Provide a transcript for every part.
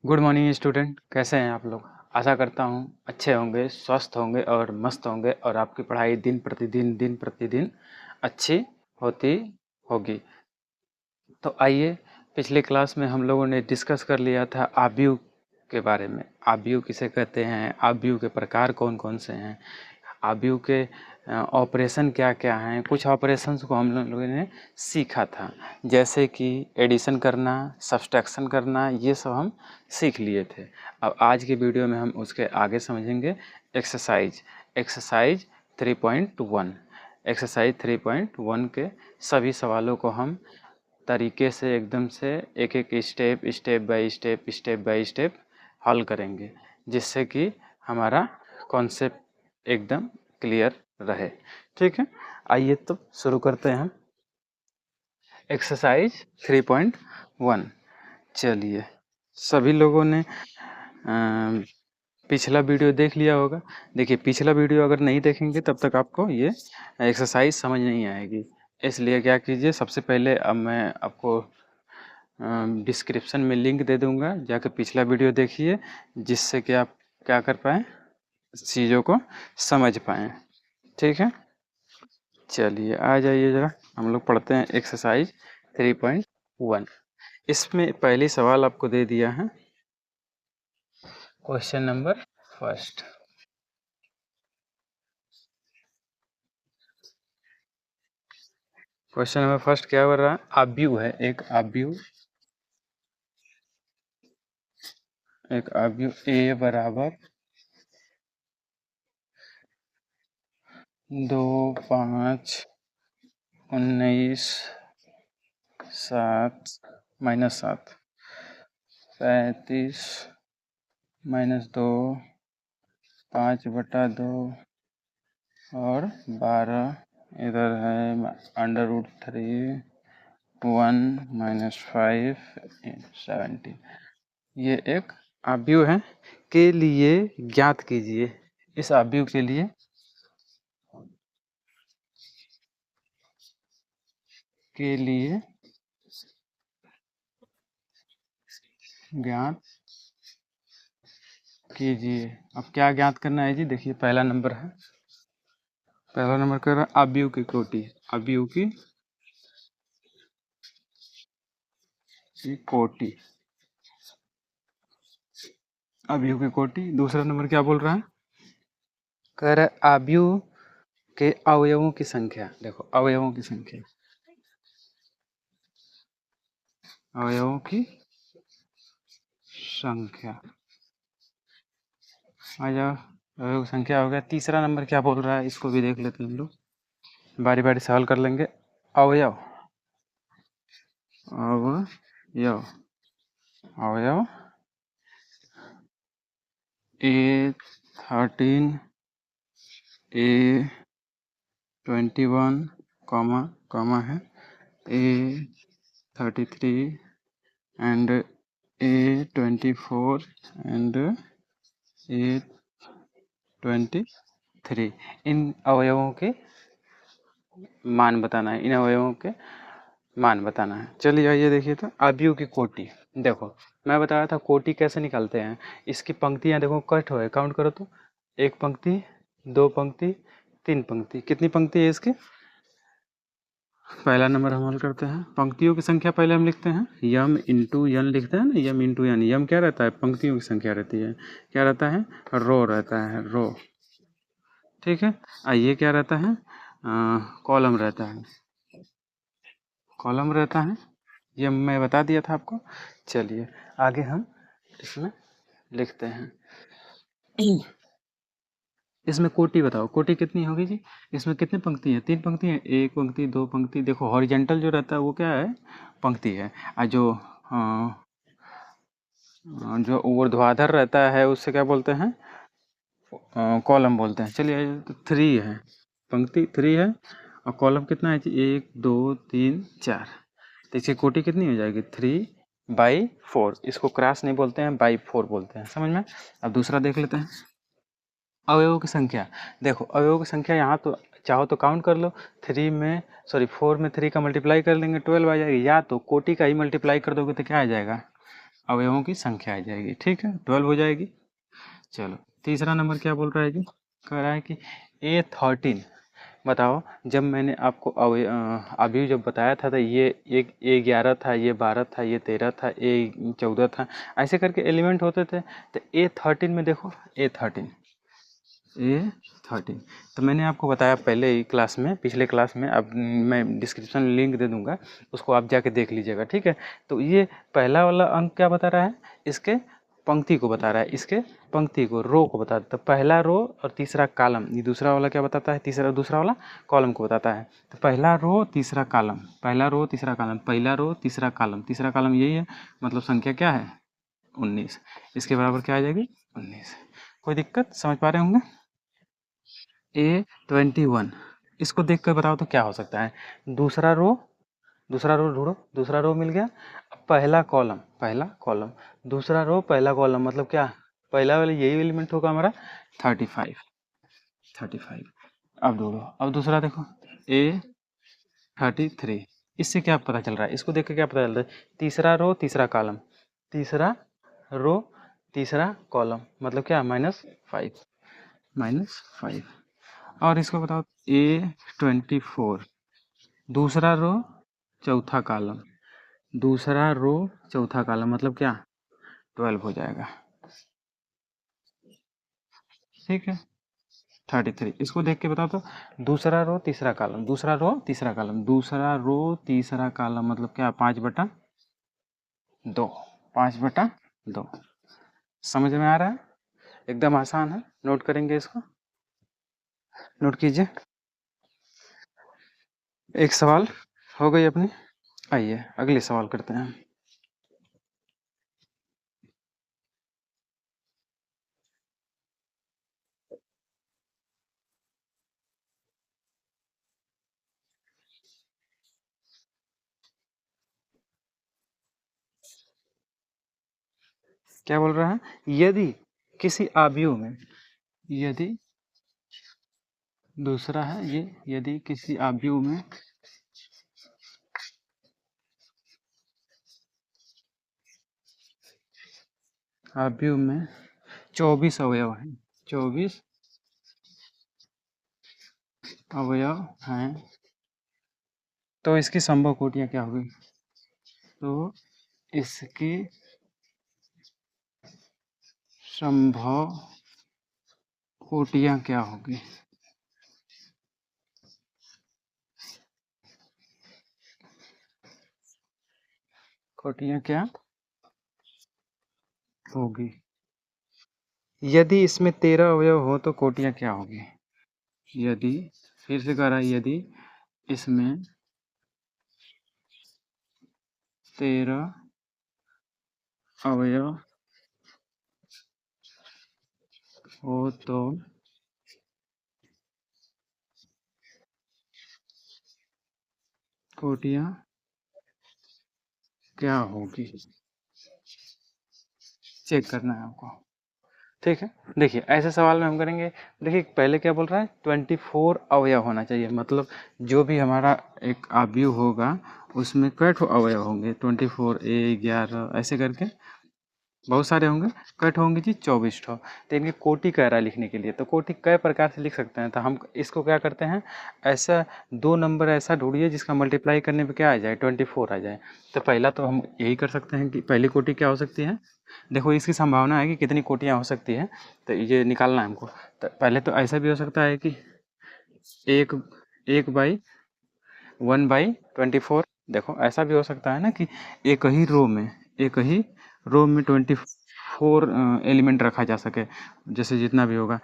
Good morning student, कैसे हैं आप लोग। आशा करता हूँ अच्छे होंगे, स्वस्थ होंगे और मस्त होंगे और आपकी पढ़ाई दिन प्रतिदिन अच्छी होती होगी। तो आइए, पिछले क्लास में हम लोगों ने डिस्कस कर लिया था आव्यूह के बारे में। आव्यूह किसे कहते हैं, आव्यूह के प्रकार कौन कौन से हैं, आव्यूह के ऑपरेशन क्या क्या हैं। कुछ ऑपरेशंस को हम लोगों ने सीखा था, जैसे कि एडिशन करना, सब्सट्रैक्शन करना, ये सब हम सीख लिए थे। अब आज की वीडियो में हम उसके आगे समझेंगे। एक्सरसाइज 3.1 एक्सरसाइज 3.1 के सभी सवालों को हम तरीके से एकदम से एक एक स्टेप बाय स्टेप हल करेंगे, जिससे कि हमारा कॉन्सेप्ट एकदम क्लियर रहे। ठीक है, आइए तो शुरू करते हैं हम एक्सरसाइज 3.1। चलिए, सभी लोगों ने पिछला वीडियो देख लिया होगा। देखिए, पिछला वीडियो अगर नहीं देखेंगे तब तक आपको ये एक्सरसाइज समझ नहीं आएगी। इसलिए क्या कीजिए, सबसे पहले अब मैं आपको डिस्क्रिप्शन में लिंक दे दूंगा, जाकर पिछला वीडियो देखिए, जिससे कि आप क्या कर पाएँ, चीज़ों को समझ पाएँ। ठीक है, चलिए आ जाइए ज़रा, हम लोग पढ़ते हैं एक्सरसाइज 3.1। इसमें पहली सवाल आपको दे दिया है, question number first. Question number first क्या बोल रहा है, आव्यूह है, एक आव्यूह ए बराबर 2, 5, 19, 7 -7, 35 -2, 5/2 और 12 इधर है √3, 1 -5 17। ये एक आव्यूह है, के लिए ज्ञात कीजिए। इस आव्यूह के लिए ज्ञात कीजिए। अब क्या ज्ञात करना है जी, देखिए पहला नंबर है, पहला नंबर कर रहा है आव्यूह की कोटि, आव्यूह की कोटि, आव्यूह की कोटि। दूसरा नंबर क्या बोल रहा है, कह रहा है आव्यूह के अवयवों की संख्या। देखो अवयवों की संख्या, अवयवों की संख्या आ जाओ, अवयव संख्या हो गया। तीसरा नंबर क्या बोल रहा है, इसको भी देख लेते हैं हम लोग, बारी बारी से हल कर लेंगे। अवयव, अवयव, अवयव A13, A21 कॉमा है A33 and A24 and A23। इन अवयवों के मान बताना है, इन अवयवों के मान बताना है। चलिए आइए देखिए, तो आव्यूह की कोटि। देखो मैं बताया था कोटि कैसे निकालते हैं। इसकी पंक्तियां देखो कट हो, काउंट करो तो, एक पंक्ति, दो पंक्ति, तीन पंक्ति। कितनी पंक्ति है इसकी, पहला नंबर हम हल करते हैं। पंक्तियों की संख्या पहले हम लिखते हैं, यम इंटू यन लिखते हैं ना, यम इंटू यन। यम क्या रहता है, पंक्तियों की संख्या रहती है, क्या रहता है, रो रहता है, रो। ठीक है, ये क्या रहता है, कॉलम रहता है, कॉलम रहता है, ये मैं बता दिया था आपको। चलिए आगे हम इसमें लिखते हैं। इसमें कोटि बताओ, कोटि कितनी होगी जी। इसमें कितनी पंक्ति है, तीन पंक्ति है, एक पंक्ति, दो पंक्ति। देखो हॉरिजेंटल जो रहता है वो क्या है, पंक्ति है, और जो ऊर्ध्वाधर रहता है उससे क्या बोलते हैं, कॉलम बोलते हैं। चलिए तो 3 है, पंक्ति 3 है, और कॉलम कितना है जी, 1 2 3 4। तो इसकी कोटि कितनी हो जाएगी, 3/4। इसको क्रॉस नहीं बोलते हैं, बाई 4 बोलते हैं, समझ में। अब दूसरा देख लेते हैं, अवयवों की संख्या। देखो अवयवों की संख्या यहाँ तो चाहो तो काउंट कर लो, 4 में 3 का मल्टीप्लाई कर लेंगे 12 आ जाएगी, या तो कोटि का ही मल्टीप्लाई कर दोगे तो क्या आ जाएगा, अवयवों की संख्या आ जाएगी। ठीक है, 12 हो जाएगी। चलो तीसरा नंबर क्या बोल रहा है कि कह रहा है कि A13। बताओ, जब मैंने आपको अभी जब बताया था तो ये एक A11 था, ये 12 था, ये 13 था, A14 था, ऐसे करके एलिमेंट होते थे। तो A13 में देखो, A13 तो मैंने आपको बताया पहले ही क्लास में, पिछले क्लास में। अब मैं डिस्क्रिप्शन लिंक दे दूंगा, उसको आप जाके देख लीजिएगा। ठीक है, तो ये पहला वाला अंक क्या बता रहा है, इसके पंक्ति को बता रहा है, इसके पंक्ति को, रो को बताता है। तो पहला रो और तीसरा कॉलम, ये दूसरा वाला क्या बताता है, दूसरा वाला कॉलम को बताता है। तो पहला रो तीसरा कॉलम, पहला रो तीसरा कॉलम, पहला रो तीसरा कॉलम, तीसरा कॉलम यही है, मतलब संख्या क्या है 19। इसके बराबर क्या आ जाएगी 19। कोई दिक्कत, समझ पा रहे होंगे। A21 इसको देख कर बताओ तो क्या हो सकता है। दूसरा रो ढूंढो, दूसरा रो मिल गया। पहला कॉलम दूसरा रो पहला कॉलम, मतलब क्या, पहला वाला यही एलिमेंट होगा हमारा 35। अब ढूंढो, अब दूसरा देखो A33। इससे क्या पता चल रहा है, इसको देख कर क्या पता चल रहा है, तीसरा रो तीसरा कॉलम, तीसरा रो तीसरा कॉलम, मतलब क्या -5। और इसको बताओ A24, दूसरा रो चौथा कॉलम, दूसरा रो चौथा कॉलम, मतलब क्या 12 हो जाएगा। ठीक है, 33। इसको देख के बताओ तो, दूसरा रो तीसरा कॉलम, दूसरा रो तीसरा कॉलम, दूसरा रो तीसरा कॉलम, मतलब क्या 5/2, 5/2। समझ में आ रहा है, एकदम आसान है। नोट करेंगे इसको, नोट कीजिए। एक सवाल हो गई अपनी। आइए अगले सवाल करते हैं। क्या बोल रहा है, यदि किसी आव्यूह में, यदि दूसरा है ये, यदि किसी आव्यूह में आव्यूह में 24 अवयव हैं, 24 अवयव हैं, तो इसकी संभव कोटियां क्या होगी, तो इसकी संभव कोटियां क्या होगी। कोटियां क्या होगी, यदि इसमें 13 अवयव हो तो कोटियां क्या होगी। यदि, फिर से कह रहा है, यदि इसमें 13 अवयव हो तो कोटियां क्या होगी, चेक करना है आपको। ठीक है, देखिए ऐसे सवाल में हम करेंगे। देखिए पहले क्या बोल रहा है, 24 अवयव होना चाहिए, मतलब जो भी हमारा एक आव्यूह होगा उसमें कै ठो अवयव होंगे, 24, A11 ऐसे करके बहुत सारे होंगे। कट होंगे जी 24 ठो। तो इनकी कोटि कह रहा है लिखने के लिए, तो कोटि कई प्रकार से लिख सकते हैं। तो हम इसको क्या करते हैं, ऐसा दो नंबर ऐसा ढूंढिए जिसका मल्टीप्लाई करने पे क्या आ जाए 24 आ जाए। तो पहला तो हम यही कर सकते हैं कि पहली कोटि क्या हो सकती है। देखो इसकी संभावना है कि कितनी कोटियाँ हो सकती है, तो ये निकालना है हमको। तो पहले तो ऐसा भी हो सकता है कि एक 1/24। देखो ऐसा भी हो सकता है ना कि एक ही रो में, एक ही रो में 24 एलिमेंट रखा जा सके, जैसे जितना भी होगा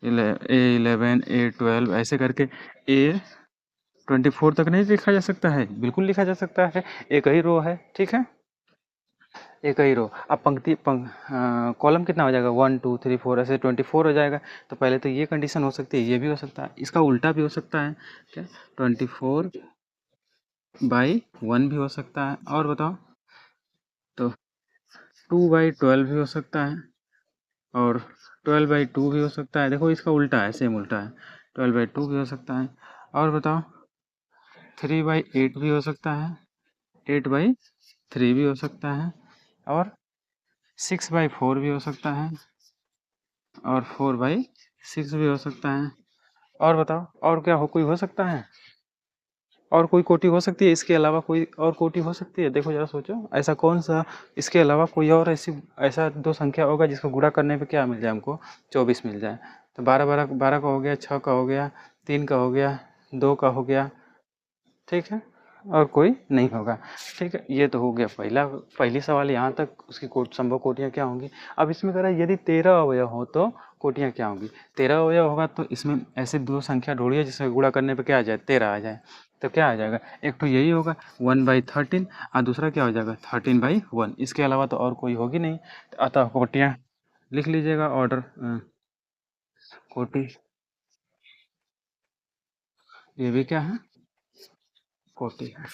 A11 A12 ऐसे करके A24 तक नहीं लिखा जा सकता है, बिल्कुल लिखा जा सकता है। एक ही रो है, ठीक है, एक ही रो। अब कॉलम कितना हो जाएगा, 1 2 3 4 ऐसे 24 हो जाएगा। तो पहले तो ये कंडीशन हो सकती है, ये भी हो सकता है, इसका उल्टा भी हो सकता है, क्या 24/1 भी हो सकता है। और बताओ, तो 2/12 भी हो सकता है, और 12/2 भी हो सकता है। देखो इसका उल्टा है, सेम उल्टा है, 12/2 भी हो सकता है। और बताओ 3/8 भी हो सकता है, 8/3 भी हो सकता है, और 6/4 भी हो सकता है, और 4/6 भी हो सकता है। और बताओ, और क्या कोई हो सकता है? और कोई कोटि हो सकती है इसके अलावा? कोई और कोटि हो सकती है? देखो जरा सोचो, ऐसा कौन सा इसके अलावा कोई और ऐसा दो संख्या होगा जिसको गुणा करने पे क्या मिल जाए हमको? 24 मिल जाए। तो 12 का हो गया, 6 का हो गया, 3 का हो गया, 2 का हो गया, ठीक है, और कोई नहीं होगा। ठीक है, ये तो हो गया पहली सवाल यहाँ तक। उसकी संभव कोटियाँ क्या होंगी? अब इसमें कह रहा है यदि 13 अवयव हो तो कोटियाँ क्या होंगी? 13 अवयव होगा तो इसमें ऐसे दो संख्या ढूंढिए जिसमें गुणा करने पे क्या आ जाए? 13 आ जाए। तो क्या आ जाएगा? एक तो यही होगा 1/13, और दूसरा क्या हो जाएगा? 13/1। इसके अलावा तो और कोई होगी नहीं। अतः कोटियाँ लिख लीजिएगा। ऑर्डर कोटि, ये भी क्या है? कोटि है।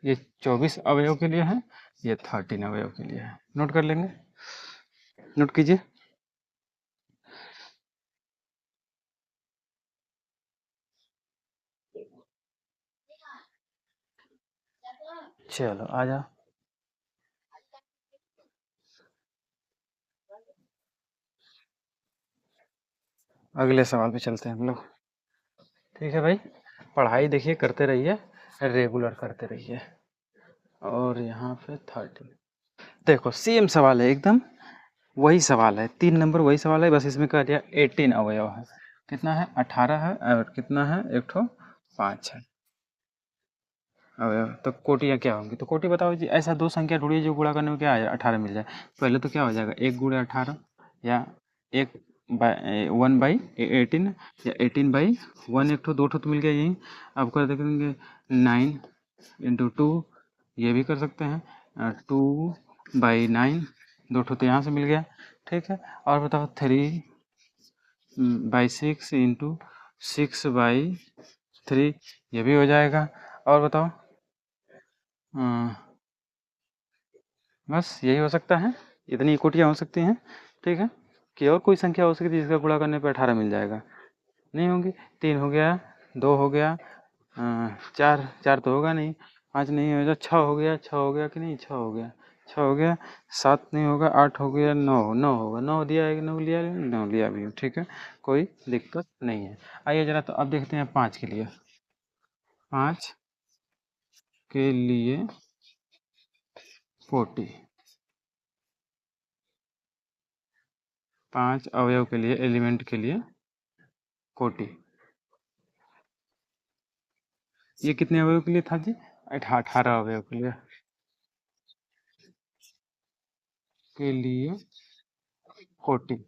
ये 24 अवयव के लिए है, ये 13 अवयव के लिए है। नोट कर लेंगे, नोट कीजिए। चलो आ जाओ, अगले सवाल पे चलते हैं हम लोग। ठीक है भाई, पढ़ाई देखिए करते रहिए, रेगुलर करते रहिए। और यहाँ पे 13, देखो सेम सवाल है एकदम, वही सवाल है, 3 नंबर वही सवाल है, बस इसमें कह दिया 18 अवयव है। कितना है? 18 है, और कितना है? एक ठो 5 है अवयव। तो कोटियाँ क्या होंगी? तो कोटि बताओ जी, ऐसा दो संख्या ढूंढिए जो गुणा करने में क्या आ जाए? 18 मिल जाए। पहले तो क्या हो जाएगा? 1 × 18, या एक 1/18, या 18/1। एक ठो दो ठो तो मिल गया यहीं। अब कर देंगे 9 × 2, ये भी कर सकते हैं। 2/9, दो ठो तो यहाँ से मिल गया। ठीक है, और बताओ 3/6 × 6/3, ये भी हो जाएगा। और बताओ, बस यही हो सकता है, इतनी कोटियाँ हो सकती हैं। ठीक है, कि और कोई संख्या हो सकती है जिसका गुणा करने पे 18 मिल जाएगा? नहीं होंगी। 3 हो गया, 2 हो गया, 4 तो होगा नहीं, 5 नहीं होगा, 6 हो गया, 6 हो गया कि नहीं? 6 हो गया, 6 हो गया, 7 नहीं होगा, 8 हो गया, 9 होगा, 9 दिया है कि 9 लिया? 9 लिया भी हो, ठीक है, कोई दिक्कत नहीं है। आइए जरा, तो अब देखते हैं 5 के लिए। 5 के लिए कोटि, 5 अवयव के लिए, एलिमेंट के लिए कोटि। ये कितने अवयव के लिए था जी? 18 अवयव के लिए कोटि।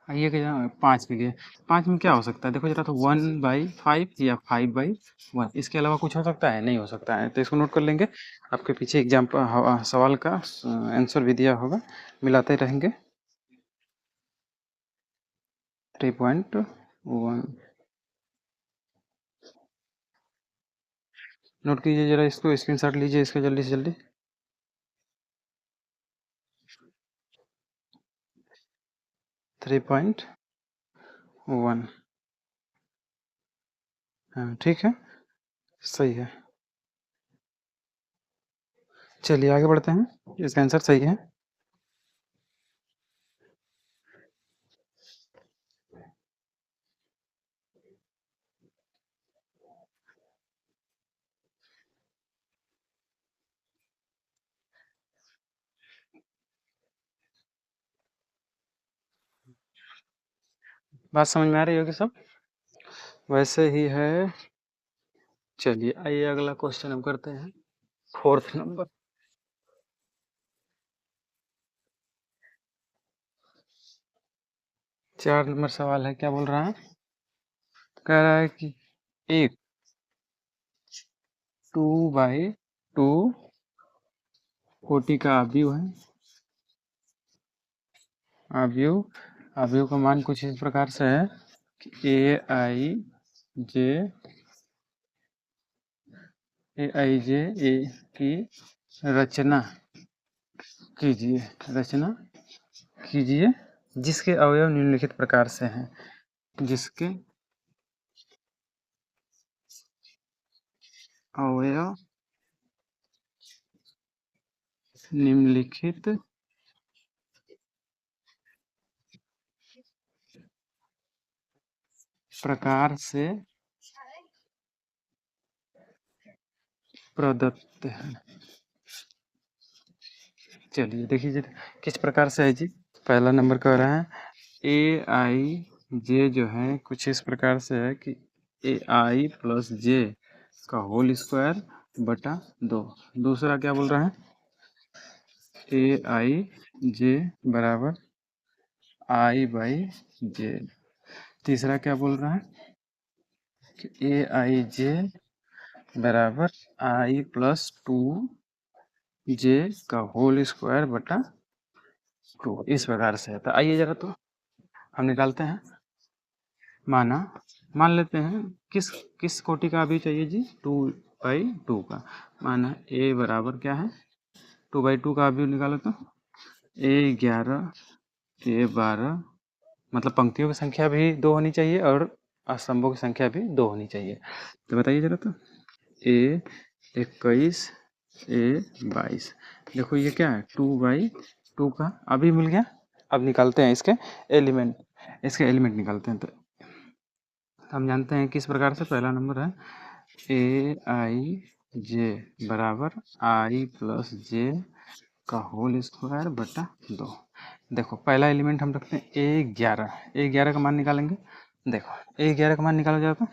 ये क्या? 5 के लिए, 5 में क्या हो सकता है? देखो जरा, तो 1/5 या 5/1, इसके अलावा कुछ हो सकता है? नहीं हो सकता है, तो इसको नोट कर लेंगे। आपके पीछे एग्जाम्पल सवाल का आंसर भी दिया होगा, मिलाते रहेंगे। 3.1, नोट कीजिए जरा, इसको स्क्रीनशॉट लीजिए इसका जल्दी से जल्दी। 3.1, हाँ ठीक है, सही है। चलिए आगे बढ़ते हैं, इसका आंसर सही है। बात समझ में आ रही होगी सब? वैसे ही है। चलिए आइए अगला क्वेश्चन हम करते हैं, 4th नंबर। 4 नंबर सवाल है, क्या बोल रहा है? कह रहा है कि एक 2/2 कोटि का अवयव है। अवयव, अवयव का मान कुछ इस प्रकार से है कि ए की रचना कीजिए, रचना कीजिए, जिसके अवयव निम्नलिखित प्रकार से हैं। जिसके अवयव निम्नलिखित प्रकार से प्रदत्त है। चलिए देखिए किस प्रकार से है जी। पहला नंबर कह रहा है ए आई जे जो है कुछ इस प्रकार से है कि ए आई प्लस जे का होल स्क्वायर बटा 2। दूसरा क्या बोल रहा है ए आई जे बराबर आई बाई जे। तीसरा क्या बोल रहा है कि ए आई जे बराबर आई प्लस 2 जे का होल स्क्वायर बटा 2। इस प्रकार से है। तो आइए जरा तो हम निकालते हैं। मान लेते हैं किस किस कोटि का अभी चाहिए जी 2/2 का। माना ए बराबर क्या है 2/2 का अभी निकालो तो ए 11 ए 12 मतलब पंक्तियों की संख्या भी 2 होनी चाहिए और स्तंभों की संख्या भी 2 होनी चाहिए। तो बताइए जरा तो ए 21 ए 22। देखो ये क्या है 2/2 का अभी मिल गया। अब निकालते हैं इसके एलिमेंट निकालते हैं। तो हम जानते हैं किस प्रकार से। पहला नंबर है ए आई जे बराबर आई प्लस जे का होल स्क्वायर बटा 2। देखो पहला एलिमेंट हम रखते हैं ए11 का मान निकालेंगे। देखो ए11 का मान निकाला जाए तो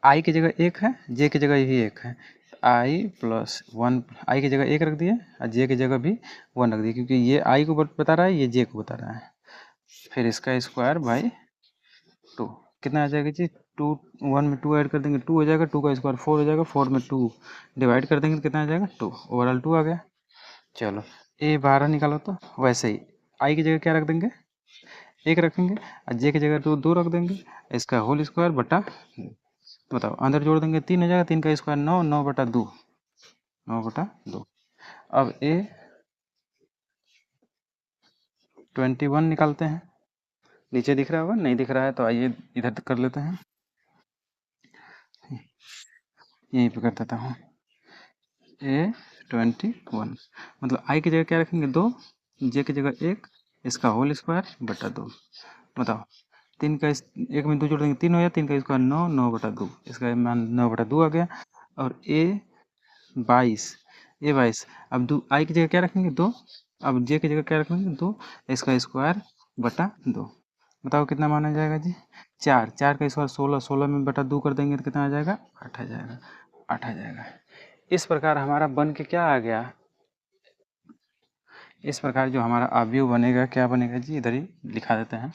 आई की जगह 1 है जे की जगह भी 1 है। आई प्लस 1 आई की जगह 1 रख दिए और जे की जगह भी 1 रख दिए क्योंकि ये आई को बता रहा है ये जे को बता रहा है। फिर इसका स्क्वायर बाई 2 कितना आ जाएगा जी 2 1 में 2 ऐड कर देंगे 2 हो जाएगा 2 का स्क्वायर 4 हो जाएगा 4 में 2 डिवाइड कर देंगे तो कितना आ जाएगा 2 ओवरऑल 2 आ गया। चलो ए12 निकालो तो वैसे ही आई की जगह क्या रख देंगे 1 रखेंगे और जे की जगह 2 रख देंगे इसका होल स्क्वायर बटा बताओ अंदर जोड़ देंगे 3 हो जाएगा 3 का स्क्वायर 9 9 बटा 2 9 बटा 2। अब A21 निकालते हैं। नीचे दिख रहा होगा नहीं दिख रहा है तो आइए इधर कर लेते हैं यहीं पे कर देता हूँ A21 मतलब आई की जगह क्या रखेंगे 2 जे की जगह 1 इसका होल स्क्वायर बटा 2। बताओ 3 का 1 में 2 जोड़ देंगे 3 हो जाए 3 का स्क्वायर 9 9 बटा 2 इसका मान 9 बटा 2 आ गया। और A22 अब आई की जगह क्या रखेंगे 2 अब जे की जगह क्या रखेंगे 2 इसका स्क्वायर बटा 2। बताओ कितना माना जाएगा जी 4 का स्क्वायर 16 16 में बटा 2 कर देंगे तो कितना आ जाएगा 8 आ जाएगा 8 आ जाएगा। इस प्रकार हमारा बन के क्या आ गया। इस प्रकार जो हमारा अवयव बनेगा क्या बनेगा जी इधर ही लिखा देते हैं।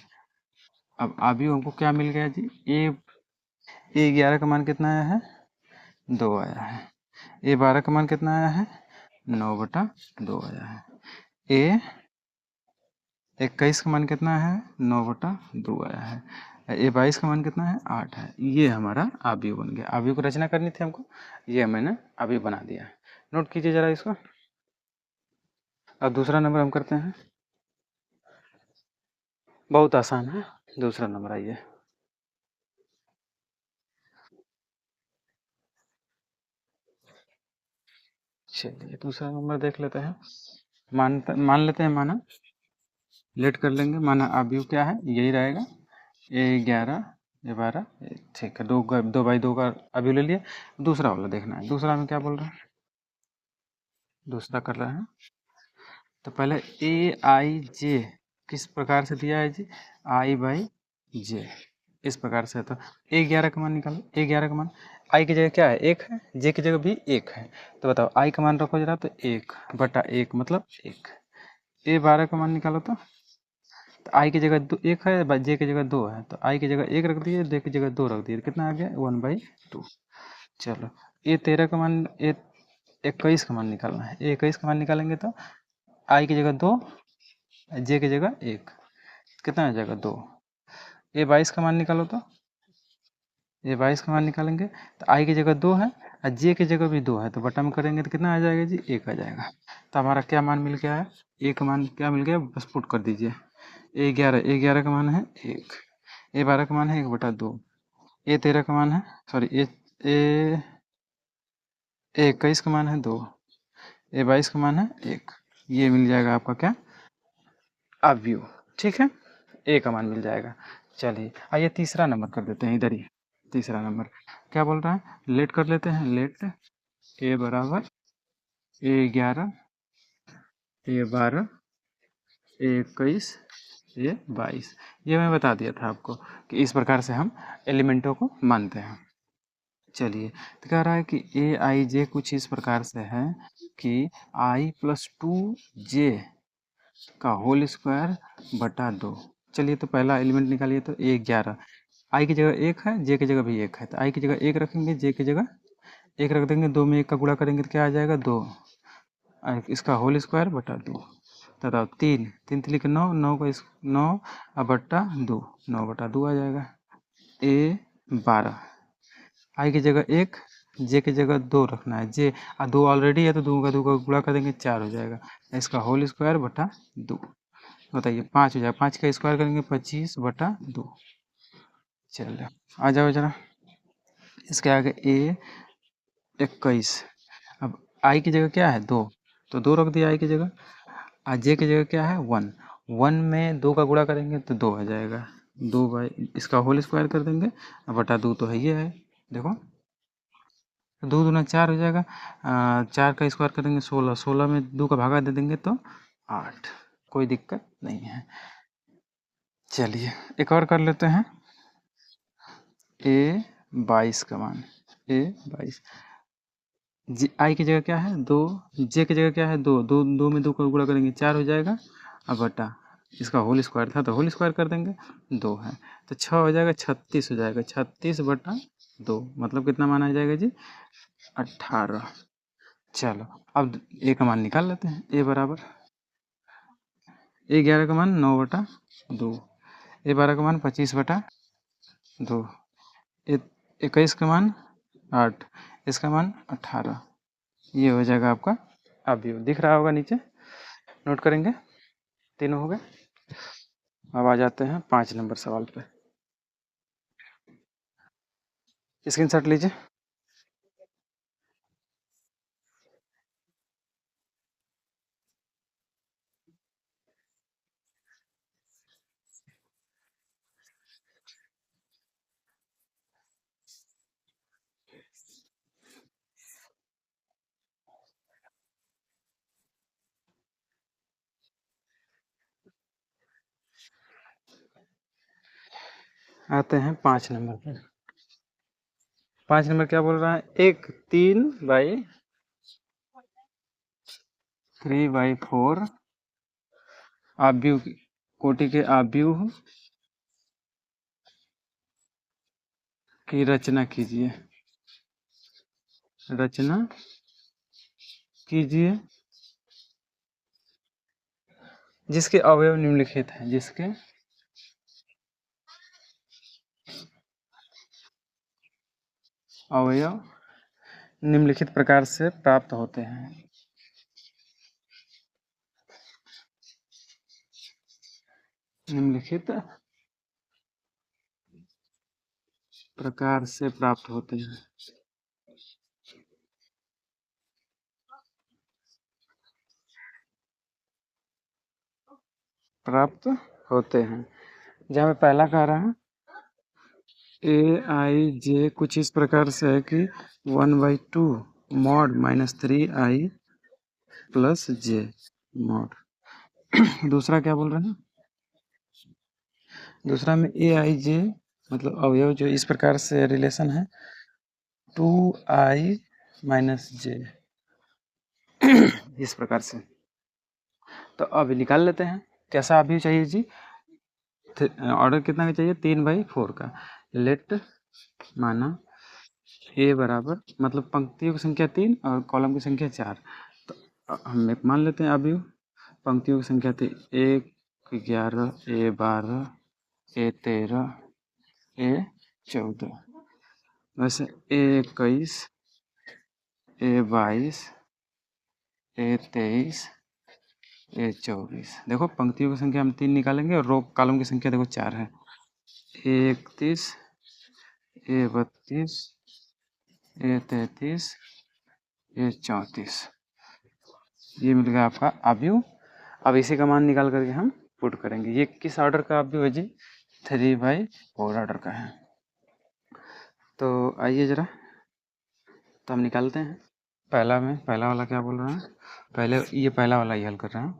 अब अवयव हमको क्या मिल गया जी ए11 का मान कितना आया है 2 आया है। A12 का मान कितना आया है 9 बटा 2 आया है। A21 का मान कितना है 9 बटा 2 आया है। A22 का मान कितना है 8 है। ये हमारा अवयव बन गया। अवयव को रचना करनी थी हमको ये मैंने अवयव बना दिया। नोट कीजिए जरा इसको। अब दूसरा नंबर हम करते हैं बहुत आसान है। दूसरा नंबर आइए चलिए दूसरा नंबर देख लेते हैं। मान लेते हैं माना लेट कर लेंगे माना अवयव क्या है यही रहेगा A11 A12 ठीक है 2/2 का अवयव ले लिया। दूसरा वाला देखना है दूसरा में क्या बोल रहा है दूसरा कर रहा है। तो पहले A I J किस प्रकार से दिया है जी I/J इस प्रकार से। तो A11 का मान निकालो A11 का मान आई की जगह क्या है 1 है जे की जगह भी 1 है। तो बताओ आई का मान रखो जरा तो 1 बटा 1 मतलब 1। A12 का मान निकालो तो आई की जगह 1 है जे की जगह 2 है तो आई की जगह 1 रख दिए जे की जगह 2 रख दिए कितना आ गया 1/2। चलो A13 का मान A21 का मान निकालना है A21 का मान निकालेंगे तो आई की जगह 2 जे की जगह 1 कितना आ जाएगा 2। A22 का मान निकालो तो A22 का मान निकालेंगे तो आई की जगह 2 है और जे की जगह भी 2 है तो बटा में करेंगे तो कितना आ जाएगा जी 1 आ जाएगा। तो हमारा क्या मान मिल गया है एक मान क्या मिल गया बस पुट कर दीजिए A11 का मान है 1 A12 का मान है 1/2 A13 का मान है सॉरी A21 का मान है 2, A22 का मान है 1। ये मिल जाएगा आपका क्या, अवयव। ठीक है, ए का मान मिल जाएगा। चलिए आइए तीसरा नंबर कर देते हैं इधर ही। तीसरा नंबर क्या बोल रहा है, लेट कर लेते हैं। लेट ए बराबर A11, A12, A21, A22। ये मैं बता दिया था आपको कि इस प्रकार से हम एलिमेंटों को मानते हैं। चलिए तो कह रहा है कि ए आई जे कुछ इस प्रकार से है कि i+2j का होल स्क्वायर बटा 2। चलिए तो पहला एलिमेंट निकालिए। तो A11, आई की जगह 1 है, जे की जगह भी 1 है, तो आई की जगह 1 रखेंगे, जे की जगह 1 रख देंगे। 2 में 1 का गुणा करेंगे तो क्या आ जाएगा, 2। इसका होल स्क्वायर बटा 2। बताओ 3 3 3 के 9, 9 का 9 बट्टा 2, 9/2 आ जाएगा। A12, आई की जगह 1, जे की जगह 2 रखना है। जे 2 ऑलरेडी है तो 2 का गुणा कर देंगे, 4 हो जाएगा। इसका होल स्क्वायर बटा 2। बताइए 5 हो जाएगा। 5 का स्क्वायर करेंगे 25/2। चलिए आ जाओ जरा इसके आगे। A21, अब आई की जगह क्या है, 2, तो 2 रख दिया आई की जगह। जे की जगह क्या है, 1, 1 में 2 का गुणा करेंगे तो 2 आ जाएगा। 2 इसका होल स्क्वायर कर देंगे बटा 2, तो है ये है। देखो 2 दूना 4 हो जाएगा। 4 का स्क्वायर करेंगे 16, 16 में 2 का भागा दे देंगे तो 8। कोई दिक्कत नहीं है। चलिए एक और कर लेते हैं। A22 का मान, A22, जी आई की जगह क्या है, 2, जे की जगह क्या है, 2, 2 2 में 2 का गुणा करेंगे 4 हो जाएगा। अब बटा इसका होल स्क्वायर था तो होल स्क्वायर कर देंगे, 2 है तो 6 हो जाएगा, 36 हो जाएगा। 36/2 मतलब कितना मान आ जाएगा जी, 18। चलो अब ए का मान निकाल लेते हैं। ए बराबर A11 का मान 9/2, A12 का मान 25/2, A21 का मान 8, इसका मान 18। ये हो जाएगा आपका अवयव। दिख रहा होगा नीचे, नोट करेंगे। तीनों हो गए। अब आ जाते हैं 5 नंबर सवाल पे। स्क्रीनशॉट लीजिए। आते हैं 5 नंबर पे। 5 नंबर क्या बोल रहा है, एक 3/4 आव्यूह कोटि के आव्यूह की रचना कीजिए। रचना कीजिए जिसके अवयव निम्नलिखित हैं। जिसके अवयव निम्नलिखित प्रकार से प्राप्त होते हैं। निम्नलिखित प्रकार से प्राप्त होते हैं। प्राप्त होते हैं। जहाँ पे पहला कह रहा है A i j कुछ इस प्रकार से है कि 1/2 mod -3i plus j mod. दूसरा क्या बोल रहे हैं, दूसरा में A i j मतलब अवयव जो इस प्रकार से रिलेशन है 2i - j इस प्रकार से। तो अभी निकाल लेते हैं कैसा अभी चाहिए जी। ऑर्डर कितना का चाहिए, 3/4 का। लेट माना ए बराबर मतलब पंक्तियों की संख्या 3 और कॉलम की संख्या 4। तो हम एक मान लेते हैं अभी। पंक्तियों की संख्या थी A11, A12, A13, A14। वैसे A21, A22, A23, A24। देखो पंक्तियों की संख्या हम 3 निकालेंगे और रो कॉलम की संख्या देखो 4 है। A31, A32, A33, ये 34, ये मिल गया आपका अवयव। अब इसी का मान निकाल करके हम पुट करेंगे। ये किस ऑर्डर का अवयव है जी? 3/4 ऑर्डर का है। तो आइए जरा, तो हम निकालते हैं। पहला वाला क्या बोल रहा है? पहले ये पहला वाला ही हल कर रहे हैं।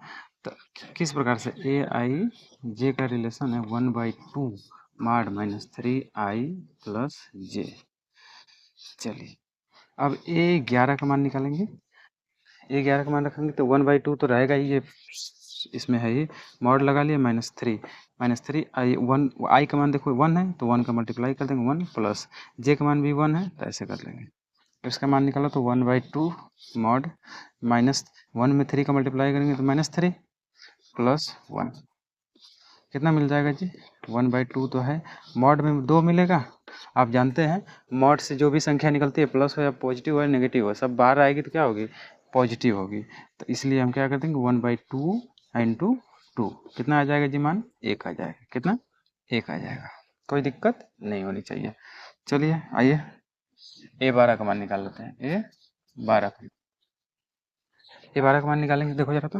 तो किस प्रकार से ए आई जे का रिलेशन है 1/2 माड -3i प्लस जे। चलिए, अब ए 11 का मान निकालेंगे। ए 11 का मान रखेंगे तो 1/2 तो रहेगा ही, ये इसमें है ही। मॉड लगा लिया -3 आई, वन आई का मान देखो 1 है तो 1 का मल्टीप्लाई कर देंगे 1 प्लस जे का मान भी 1 है तो ऐसे कर लेंगे। तो इसका मान निकालो तो 1/2 मॉड -1 में 3 का मल्टीप्लाई करेंगे तो -3 प्लस 1 कितना मिल जाएगा जी? 1/2 तो है, मॉड में 2 मिलेगा। आप जानते हैं मॉड से जो भी संख्या निकलती है, प्लस हो या पॉजिटिव हो या नेगेटिव हो, सब बाहर आएगी तो क्या होगी? पॉजिटिव होगी। तो इसलिए हम क्या कर देंगे 1/2 इंटू 2 कितना आ जाएगा जी? मान 1 आ जाएगा। कितना? 1 आ जाएगा। कोई दिक्कत नहीं होनी चाहिए। चलिए आइए A12 का मान निकाल लेते हैं। A12 का A12 का मान निकालेंगे, देखो जरा तो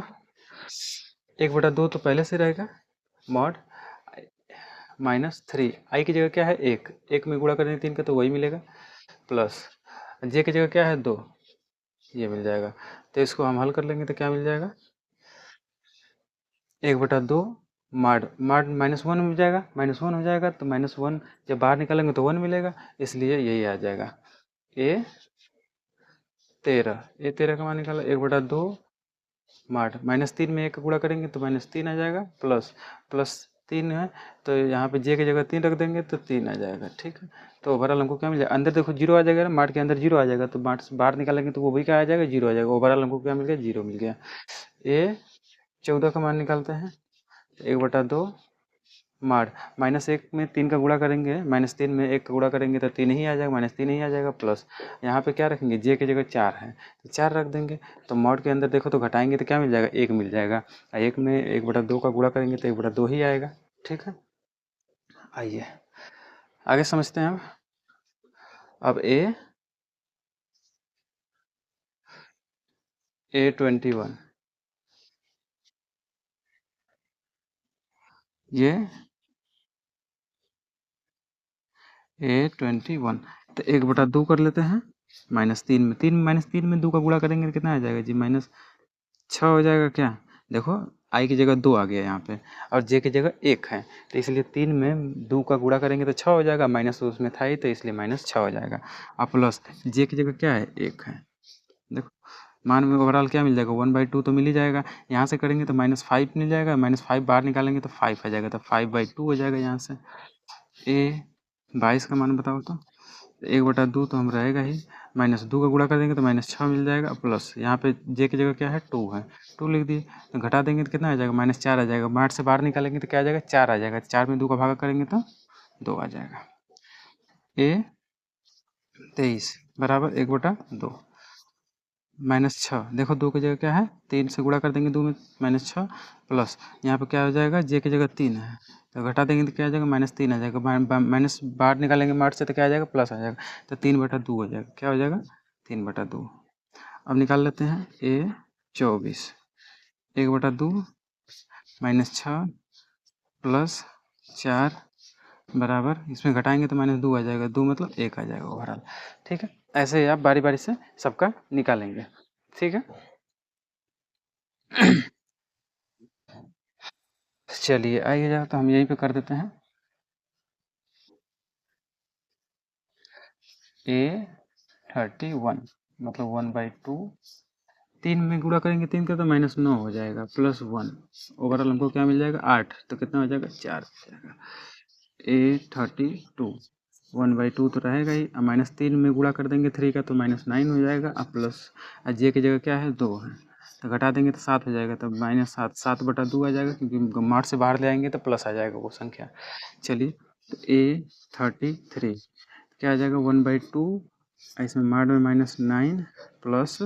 1/2 तो पहले से रहेगा, मॉड -3 आई की जगह क्या है? 1 में गुणा करेंगे 3 का तो वही मिलेगा, प्लस जे की जगह क्या है? 2, ये मिल जाएगा। तो इसको हम हल कर लेंगे तो क्या मिल जाएगा? 1/2 माड माड -1 मिल जाएगा, -1 हो जाएगा तो -1 जब बाहर निकालेंगे तो 1 मिलेगा, इसलिए यही आ जाएगा। A13 का मान निकाला 1/2 माड -3 में 1 का गुणा करेंगे तो -3 आ जाएगा, प्लस 3 है तो यहाँ पे जे की जगह 3 रख देंगे तो 3 आ जाएगा। ठीक है, तो ओवरऑल हमको क्या मिल जाएगा? अंदर देखो 0 आ जाएगा ना, माड के अंदर 0 आ जाएगा तो माड से बाहर निकालेंगे तो वो भी क्या आ जाएगा? 0 आ जाएगा। ओवरऑल हमको क्या मिल गया? 0 मिल गया। A14 का मान निकालते हैं। 1/2 माड -1 में 3 का गुणा करेंगे, -3 में 1 का गुणा करेंगे तो 3 ही आ जाएगा, -3 ही आ जाएगा, प्लस यहाँ पे क्या रखेंगे? जे की जगह 4 है तो 4 रख देंगे। तो मॉड के अंदर देखो तो घटाएंगे तो क्या मिल जाएगा? 1 मिल जाएगा। 1 में 1/2 का गुणा करेंगे तो 1/2 ही आएगा। ठीक है, आइए आगे समझते हैं। अब A21 ये A21 तो 1/2 कर लेते हैं, -3 में 2 का गुणा करेंगे तो कितना आ जाएगा जी? -6 हो जाएगा। क्या देखो, आई की जगह 2 आ गया यहाँ पे और जे की जगह 1 है तो इसलिए 3 में 2 का गुणा करेंगे तो 6 हो जाएगा, माइनस तो उसमें था ही तो इसलिए -6 हो जाएगा। और प्लस जे की जगह क्या है? 1 है। देखो मान में ओवरऑल क्या मिल जाएगा? 1/2 तो मिल ही जाएगा। यहाँ से करेंगे तो -5 मिल जाएगा, -5 बाहर निकालेंगे तो 5 आ जाएगा, तो 5/2 हो जाएगा यहाँ से। A22 का मान बताओ तो 1/2 तो हम रहेगा ही, -2 का गुणा कर देंगे तो -6 मिल जाएगा, प्लस यहाँ पे जे की जगह क्या है? 2 है, 2 लिख दिए तो घटा देंगे तो कितना आ जाएगा? -4 आ जाएगा। 8 से बाहर निकालेंगे तो क्या आ जाएगा? 4 आ जाएगा। 4 में 2 का भागा करेंगे तो 2 आ जाएगा। A23 बराबर 1/2 -6 देखो 2 की जगह क्या है? 3 से गुणा कर देंगे 2 में -6 प्लस यहाँ पे क्या हो जाएगा? जे की जगह 3 है तो घटा देंगे तो क्या आ जाएगा? -3 आ जाएगा। माइनस बाहर निकालेंगे मार्ट से तो क्या आ जाएगा? प्लस आ जाएगा, तो 3/2 हो जाएगा। क्या हो जाएगा? 3/2। अब निकाल लेते हैं A24 1/2 -6 प्लस 4 बराबर, इसमें घटाएंगे तो -2 आ जाएगा, 2 मतलब 1 आ जाएगा ओवरऑल। ठीक है, ऐसे ही आप बारी बारी से सबका निकालेंगे। ठीक है, चलिए आइए जरा, तो हम यहीं पे कर देते हैं। A31 मतलब 1/2, 3 में गुणा करेंगे 3 का तो -9 हो जाएगा, प्लस 1 ओवरऑल हमको क्या मिल जाएगा? 8, तो कितना हो जाएगा? 4 हो जाएगा। A32 1/2 तो रहेगा ही, -3 में गुणा कर देंगे 3 का तो -9 हो जाएगा, और प्लस जे की जगह क्या है? 2 है तो घटा देंगे तो 7 हो जाएगा, तब -7 7/2 आ जाएगा, क्योंकि मार्ट से बाहर ले आएंगे तो प्लस आ जाएगा वो संख्या। चलिए, तो A33 क्या आ जाएगा? 1/2, इसमें मार्ट में -9 प्लस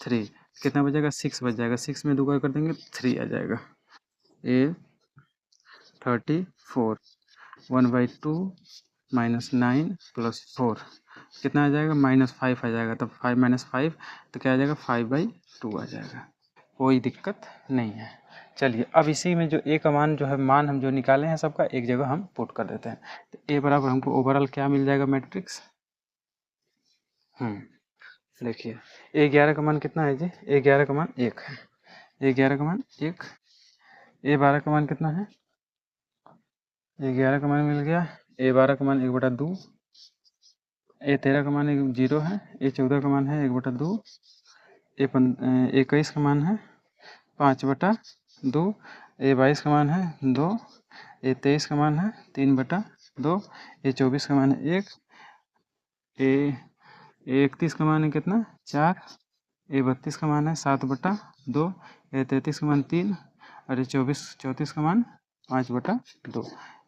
3 कितना बचेगा? 6 बच जाएगा। 6 में 2 का कर देंगे 3 आ जाएगा। A34 1/2 -9 प्लस 4 कितना आ जाएगा, -5 आ जाएगा, तब 5 - 5 तो क्या आ जाएगा, 5/2 आ जाएगा। कोई दिक्कत नहीं है। चलिए अब इसी में जो ए का मान जो है, मान हम जो निकाले हैं सबका एक जगह हम पुट कर देते हैं। तो ए बराबर हमको ओवरऑल क्या मिल जाएगा मैट्रिक्स। देखिए A11 का मान कितना है जी, A11 का मान 1 है, A11 का मान 1, A12 का मान कितना है, A11 का मान मिल गया, A12 का मान 1/2, A13 का मान 0 है, A14 का मान है 1/2, A21 का मान है 5/2, A22 का मान है 2, A23 का मान है 3/2, A24 का मान है 1, A31 का मान है कितना 4, A32 का मान है 7/2, A33 का मान 3 और A34 का मान 5/2।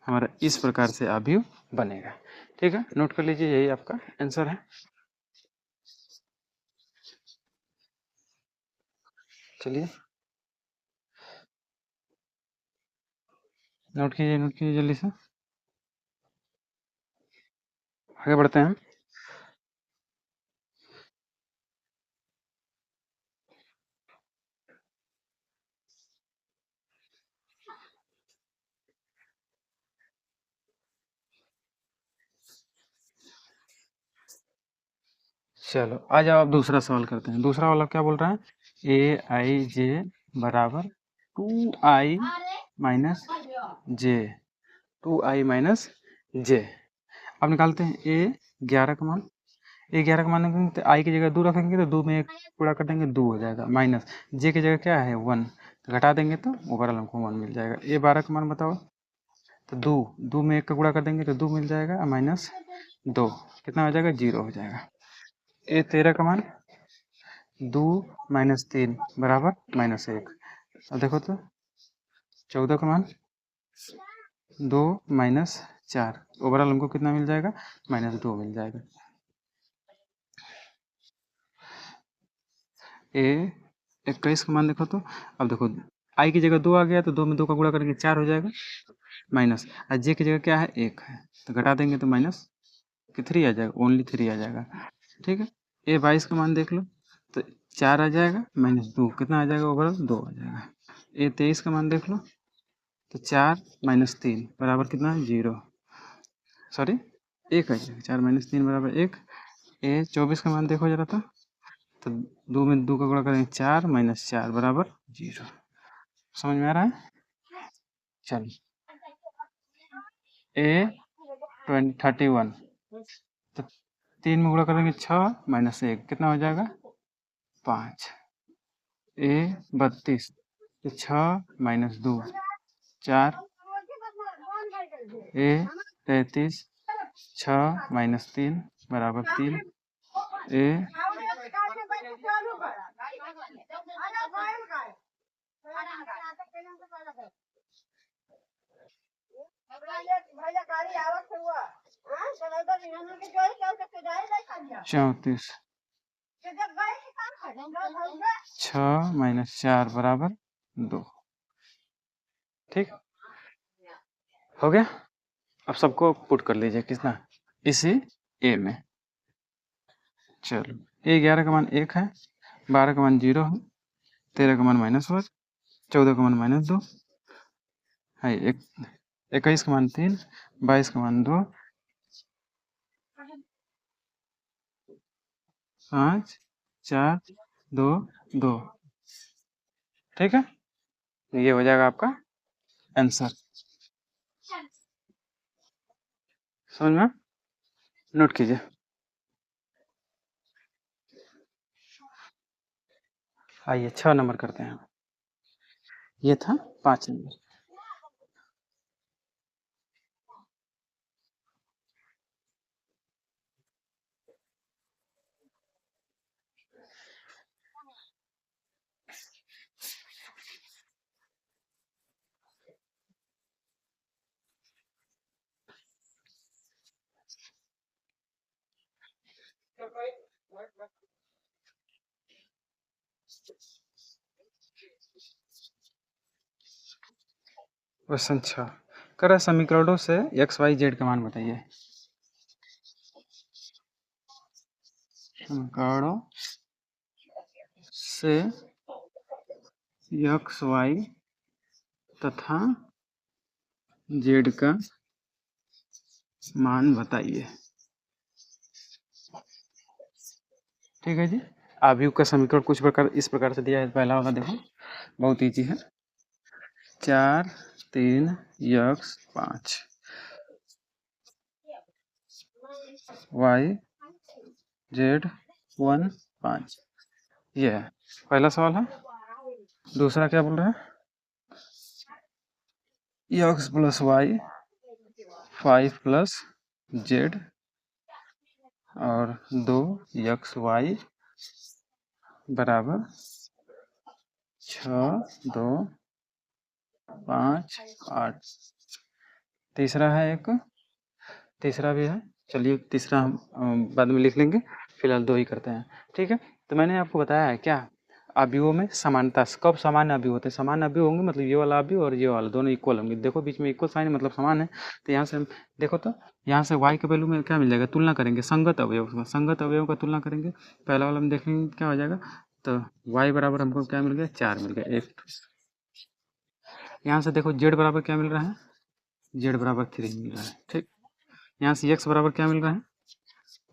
हमारा इस प्रकार से अवयव बनेगा। ठीक है, नोट कर लीजिए, यही आपका आंसर है। चलिए नोट कीजिए जल्दी से, आगे बढ़ते हैं। चलो आ जाओ, अब दूसरा सवाल करते हैं। दूसरा वाला क्या बोल रहा है, Aij बराबर 2i माइनस जे, 2i माइनस जे। अब निकालते हैं A11 का मान, A11 का मान रखेंगे तो आई की जगह 2 रखेंगे तो 2 में 1 पूरा कर देंगे 2 हो जाएगा, माइनस जे की जगह क्या है 1, तो घटा देंगे तो ओवरऑल हमको 1 मिल जाएगा। A12 का मान बताओ, तो 2 में 1 का गुणा कर देंगे तो 2 मिल जाएगा, माइनस 2 कितना हो जाएगा, 0 हो जाएगा। A13 का मान 2 माइनस 3 बराबर -1। अब देखो तो 14 का मान 2 माइनस 4, ओवरऑल हमको कितना मिल जाएगा, -2 मिल जाएगा। A21 का मान देखो तो, अब देखो आई की जगह 2 आ गया तो 2 में 2 का गुणा करेंगे 4 हो जाएगा, माइनस और जे की जगह क्या है 1 है, तो घटा देंगे तो माइनस कि 3 आ जाएगा, ओनली 3 आ जाएगा। ठीक है, A22 का मान देख लो, तो 4 आ जाएगा -2 कितना आ जाएगा, ओवरऑल 2 आ जाएगा। A23 का मान देख लो, तो 4 माइनस 3 बराबर कितना है, 0, सॉरी 1 आ जाएगा, 4 माइनस 3 बराबर 1। A24 का मान देखो जरा तो 2 में 2 का गुणा करेंगे 4 माइनस 4 बराबर 0। समझ में आ रहा है। चलिए A31, तो 3 में गुणा करेंगे 6 माइनस 1 कितना हो जाएगा, 5। A32, तो 6 माइनस 2 4, A33 6 माइनस 3 बराबर 3, ए चौंतीस, 6 माइनस 4 बराबर 2। ठीक हो गया। अब सबको पुट कर लीजिए कितना, इसी ए में। चलो A11 का मान 1 है, 12 का मान 0 है, 13 का मान -1, 14 का मान -2 है, 21 का मान 3, 22 का मान 2, 5 4 2 2। ठीक है, ये हो जाएगा आपका आंसर। समझ में, नोट कीजिए। आइए 6 नंबर करते हैं। ये था 5 नंबर। क्वेश्चन 6 कर समीकरणों से x y z का मान बताइए। समीकरणों से एक्स वाई तथा जेड का मान बताइए। ठीक है जी। आव्यूह का समीकरण कुछ प्रकार इस प्रकार से दिया है। पहला वाला देखो, बहुत ईजी है। 4 3 x 5 y z 1 5, ये है पहला सवाल है। दूसरा क्या बोल रहा है? x plus y 5 plus z और 2 एक्स वाई बराबर 6 2 5 8। तीसरा है एक, तीसरा भी है। चलिए तीसरा हम बाद में लिख लेंगे, फिलहाल दो ही करते हैं। ठीक है, तो मैंने आपको बताया है क्या, अवयवों में समानता। कब समान अवयव होते हैं? समान अवयव होंगे मतलब ये वाला अवयव और ये वाला दोनों इक्वल होंगे। देखो बीच में इक्वल साइन मतलब समान है। तो यहाँ से हम देखो, तो यहाँ से y के वैल्यू में क्या मिल जाएगा, तुलना करेंगे संगत अवयव, संगत अवयव का तुलना करेंगे। पहला वाला हम देखेंगे क्या हो जाएगा, तो y बराबर हमको क्या मिल गया, 4 मिल गया एक। यहाँ से देखो z बराबर क्या मिल रहा है, z बराबर 3 मिल रहा है। ठीक, यहाँ से x बराबर क्या मिल रहा है,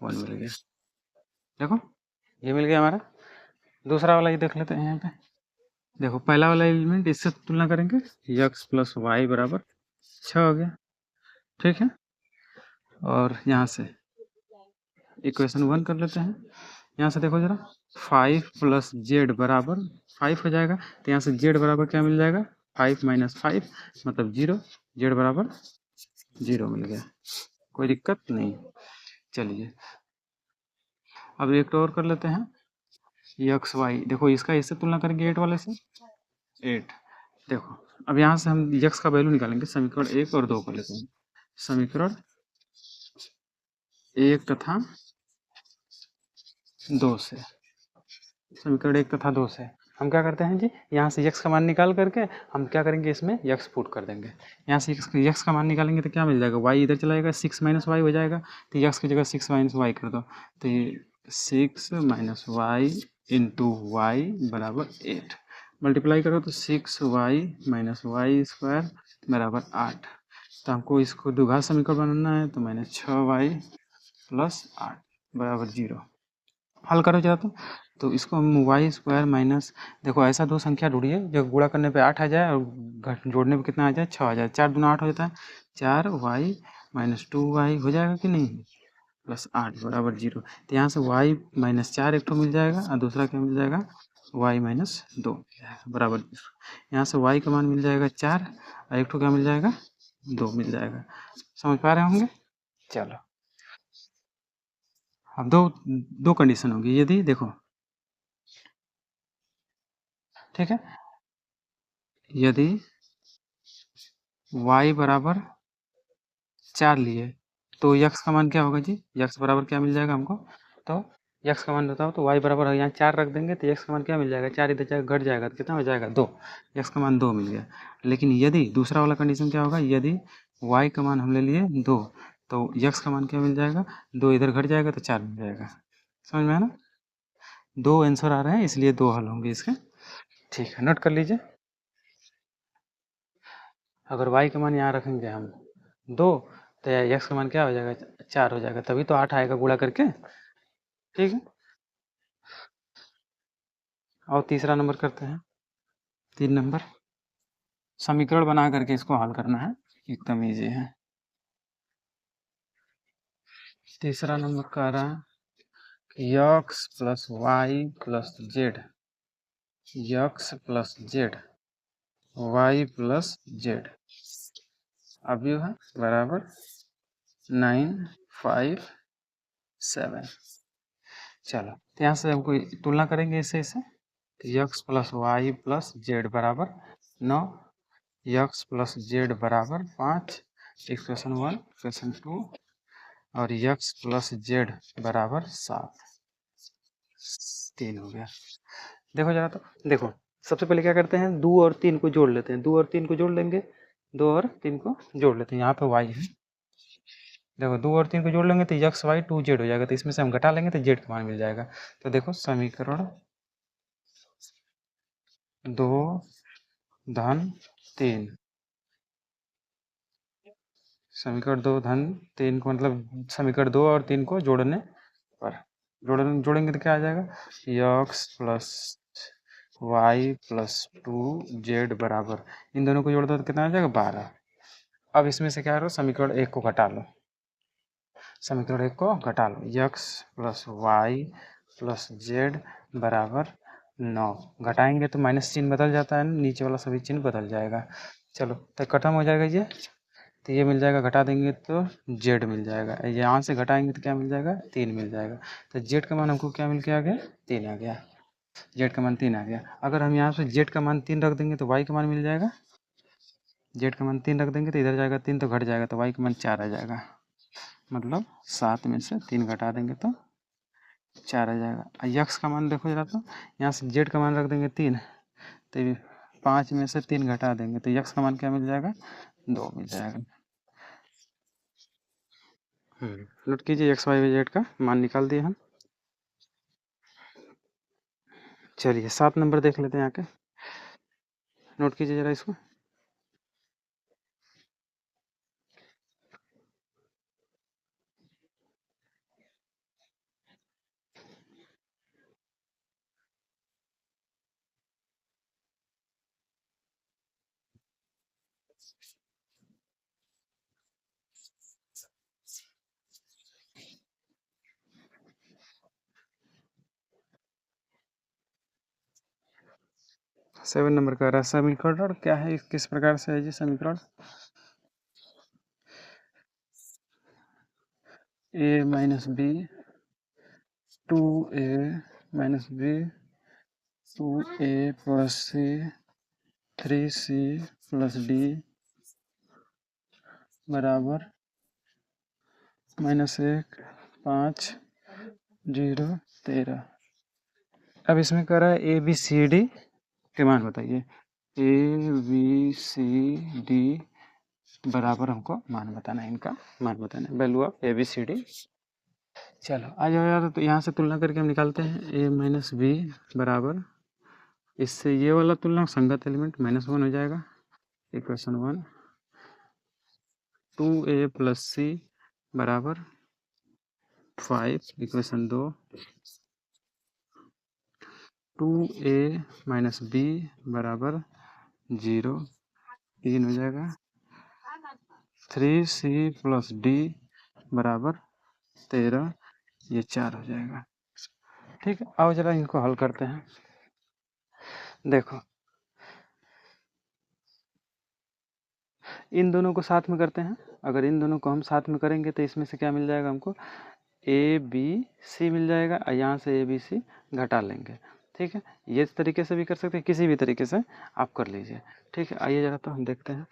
1 मिल गया। देखो ये मिल गया हमारा। दूसरा वाला ये देख लेते हैं। यहाँ पे देखो पहला वाला एलिमेंट इससे तुलना करेंगे, x प्लस वाई बराबर 6 हो गया। ठीक है, और यहाँ से इक्वेशन 1 कर लेते हैं। यहाँ से देखो जरा, 5 प्लस जेड बराबर 5 हो जाएगा। तो यहाँ से जेड बराबर क्या मिल जाएगा, 5 माइनस 5 मतलब 0, जेड बराबर 0 मिल गया। कोई दिक्कत नहीं। चलिए अब एक और कर लेते हैं, एक्स वाई। देखो इसका इससे तुलना करेंगे 8 वाले से, 8। देखो अब यहाँ से हम एक्स का वैल्यू निकालेंगे, समीकरण 1 और 2 कर लेते हैं। समीकरण 1 तथा 2 से, समीकरण 1 तथा 2 से हम क्या करते हैं जी, यहाँ से x का मान निकाल करके हम क्या करेंगे, इसमें x पुट कर देंगे। यहाँ से x का मान निकालेंगे तो क्या मिल जाएगा, y इधर चला जाएगा, 6 माइनस वाई हो जाएगा। तो x की जगह 6 माइनस वाई कर दो, तो ये 6 माइनस वाई इंटू वाई बराबर 8। मल्टीप्लाई करो तो 6y माइनस वाई स्क्वायर बराबर 8। तो हमको इसको द्विघात समीकरण बनाना है, तो माइनस 6y प्लस 8 बराबर 0। हल करो जरा, तो इसको हम वाई स्क्वायर माइनस, देखो ऐसा दो संख्या ढूंढिए जो गुणा करने पे 8 आ जाए और जोड़ने पे कितना आ जाए, 6 आ जाए। 4 दूना 8 हो जाता है, 4y माइनस 2y हो जाएगा कि नहीं, प्लस 8 बराबर 0। तो यहाँ से y माइनस 4 एक ठो मिल जाएगा और दूसरा क्या मिल जाएगा, y माइनस 2 बराबर 0। यहाँ से y का मान मिल जाएगा 4 और एक ठो क्या मिल जाएगा, 2 मिल जाएगा। समझ पा रहे होंगे। चलो अब दो दो कंडीशन होगी, यदि देखो ठीक है, यदि y बराबर 4 लिए तो x का मान क्या होगा जी, x बराबर क्या मिल जाएगा हमको, तो x का मान बताओ। तो y बराबर यहाँ 4 रख देंगे तो x का मान क्या मिल जाएगा, 4 इधर जाएगा, घट जाएगा तो कितना हो जाएगा, 2। x का मान 2 मिल गया। लेकिन यदि दूसरा वाला कंडीशन क्या होगा, यदि y का मान हम ले लिए 2, तो x का मान क्या मिल जाएगा, 2 इधर घट जाएगा तो 4 मिल जाएगा। समझ में है ना, 2 आंसर आ रहे हैं इसलिए 2 हल होंगे इसके। ठीक है, नोट कर लीजिए। अगर y का मान यहाँ रखेंगे हम 2, तो x का मान क्या हो जाएगा, 4 हो जाएगा, तभी तो 8 आएगा गुणा करके। ठीक है, और तीसरा नंबर करते हैं। 3 नंबर समीकरण बना करके इसको हल करना है, एकदम ईजी है। तीसरा नंबर कह रहा है x plus y plus z, x plus z y plus z अवयव है बराबर 9 5 7। चलो तो यहाँ से हमको तुलना करेंगे इससे तो x plus y plus z बराबर 9, एक्स प्लस जेड बराबर 5, इक्वेशन 1, इक्वेशन 2, और एक्स प्लस जेड बराबर 7, 3 हो गया। देखो जरा, तो देखो सबसे पहले क्या करते हैं, 2 और 3 को जोड़ लेते हैं, 2 और 3 को जोड़ लेंगे, 2 और 3 को जोड़ लेते हैं। यहाँ पे y है, देखो 2 और 3 को जोड़ लेंगे तो एक्स वाई 2z हो जाएगा, तो इसमें से हम घटा लेंगे तो z का मान मिल जाएगा। तो देखो समीकरण 2 धन 3, समीकरण 2 धन 3 को मतलब समीकरण 2 और 3 को जोड़ने पर जोड़ेंगे तो क्या आ जाएगा, x plus y plus 2z बराबर, इन दोनों को जोड़ दो तो कितना आ जाएगा 12। अब इसमें से क्या करो, समीकरण 1 को घटा लो, समीकरण 1 को घटा लो, x plus y plus z बराबर 9, घटाएंगे तो माइनस चिन्ह बदल जाता है, नीचे वाला सभी चिन्ह बदल जाएगा। चलो तो खत्म हो जाएगा ये, तो ये मिल जाएगा, घटा देंगे तो जेड मिल जाएगा, यहाँ से घटाएंगे तो क्या मिल जाएगा 3 मिल जाएगा। तो जेड का मान हमको क्या मिल के आ गया 3 आ गया, जेड का मान 3 आ गया। अगर हम यहाँ से जेड का मान 3 रख देंगे तो वाई का मान मिल जाएगा, जेड का मान 3 रख देंगे तो इधर जाएगा 3 तो घट जाएगा, तो वाई का मान 4 आ जाएगा, मतलब 7 में से 3 घटा देंगे तो 4 आ जाएगा। यक्स का मान देखो जरा, तो यहाँ से जेड का मान रख देंगे 3, तो 5 में से 3 घटा देंगे तो यक्स का मान क्या मिल जाएगा 2 मिल जाएगा। नोट कीजिए एक्स वाई जेड का मान निकाल दिए हम। चलिए 7 नंबर देख लेते हैं आके, नोट कीजिए जरा इसको। सेवन नंबर का रहा समीकरण क्या है, किस प्रकार से है जी समीकरण, a minus b 2a minus b 2a plus c 3c plus d बराबर -1 5 0 13। अब इसमें कह रहा है ए बी सी डी के मान बताइए, ए बी सी डी बराबर हमको मान बताना है, इनका मान बताना है, value of a b c d. चलो आ जाओ यार, तो यहाँ से तुलना करके हम निकालते हैं, ए माइनस बी बराबर, इससे ये वाला तुलना संगत एलिमेंट -1 हो जाएगा, इक्वेशन 1, 2a प्लस सी बराबर 5, इक्वेशन 2, 2a माइनस बी बराबर 0, 3 हो जाएगा, 3c प्लस डी बराबर 13, ये 4 हो जाएगा। ठीक है, आओ जरा इनको हल करते हैं। देखो इन दोनों को साथ में करते हैं, अगर इन दोनों को हम साथ में करेंगे तो इसमें से क्या मिल जाएगा हमको, ए बी सी मिल जाएगा, और यहाँ से ए बी सी घटा लेंगे। ठीक है, ये इस तरीके से भी कर सकते हैं, किसी भी तरीके से आप कर लीजिए। ठीक है, आइए जरा तो हम देखते हैं।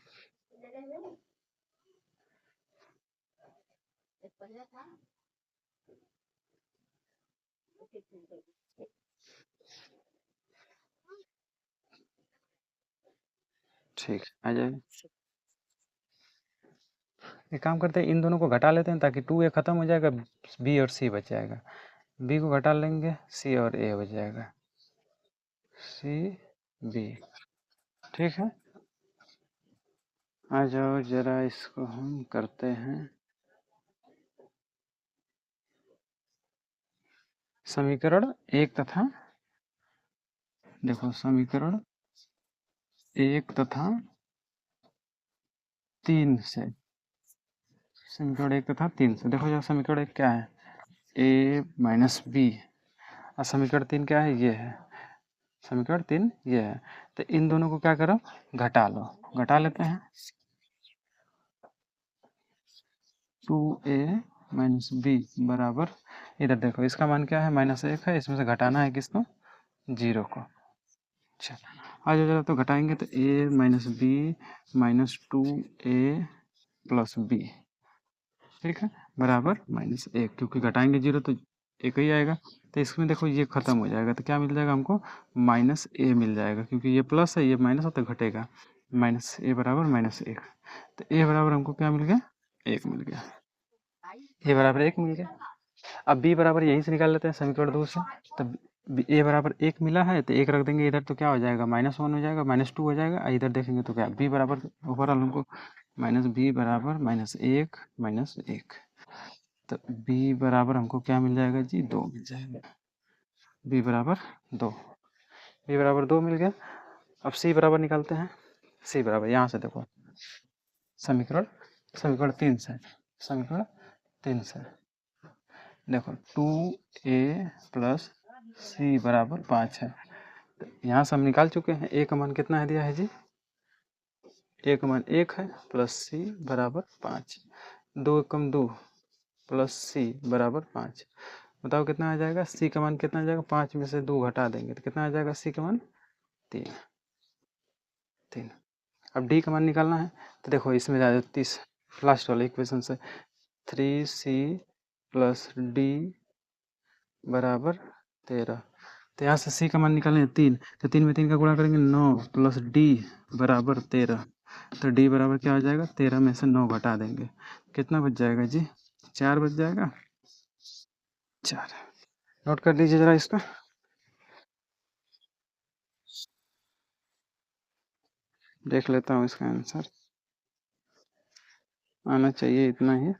ठीक, आ जाए, एक काम करते हैं, इन दोनों को घटा लेते हैं ताकि 2a खत्म हो जाएगा, बी और सी बच जाएगा, बी को घटा लेंगे सी और ए बच जाएगा, सी बी। ठीक है, आ जाओ जरा इसको हम करते हैं, समीकरण 1 तथा, देखो समीकरण 1 तथा 3 से, समीकरण 1 तथा 3 से देखो जरा, समीकरण 1 क्या है, a माइनस बी, और समीकरण 3 क्या है, ये है, समीकरण 3 ये है। तो इन दोनों को क्या करो, घटा लो, घटा लेते हैं, 2a माइनस बी बराबर, इधर देखो इसका मान क्या है -1 है, इसमें से घटाना है किसको, 0 को। अच्छा आ जाओ जरा, तो घटाएंगे तो a minus b minus 2a plus b, ठीक है, बराबर -1, क्योंकि घटाएंगे 0 तो एक ही आएगा, तो इसमें देखो ये खत्म हो जाएगा, तो क्या मिल जाएगा हमको -a मिल जाएगा, क्योंकि ये प्लस है, ये माइनस होता घटेगा, -a बराबर -1, तो a बराबर हमको क्या मिल गया 1 मिल गया। ए बराबर 1 मिल गया। अब बी बराबर यहीं से निकाल लेते हैं समीकरण 2 से। तब ए बराबर 1 मिला है तो 1 रख देंगे इधर, तो क्या हो जाएगा -1 हो जाएगा, -2 हो जाएगा। इधर देखेंगे तो क्या बी बराबर ओवरऑल हमको माइनस बी बराबर -1 -1, तो बी बराबर हमको क्या मिल जाएगा जी 2 मिल जाएगा। बी बराबर 2, बी बराबर 2 मिल गया। अब सी बराबर निकालते हैं। सी बराबर यहाँ से देखो समीकरण समीकरण 3 से, समीकरण 3 से देखो 2a प्लस सी बराबर 5 है। तो यहाँ से हम निकाल चुके हैं। ए का मान कितना है दिया है जी, ए का मान 1 है प्लस सी बराबर 5, 2 एकम 2 प्लस सी बराबर 5। बताओ कितना आ जाएगा, सी का मान कितना आ जाएगा, 5 में से 2 घटा देंगे तो कितना आ जाएगा, सी का मान 3। अब डी का मान निकालना है। तो देखो इसमें जा 30 लास्ट वाले इक्वेशन से 3c प्लस डी बराबर 13। तो यहाँ से सी का मान निकालें 3, तो 3 में 3 का गुणा करेंगे 9 प्लस डी बराबर 13। तो डी बराबर क्या हो जाएगा, 13 में से 9 घटा देंगे, कितना बच जाएगा जी, 4 बच जाएगा। 4 नोट कर लीजिए जरा इसका। देख लेता हूँ इसका आंसर, आना चाहिए इतना ही।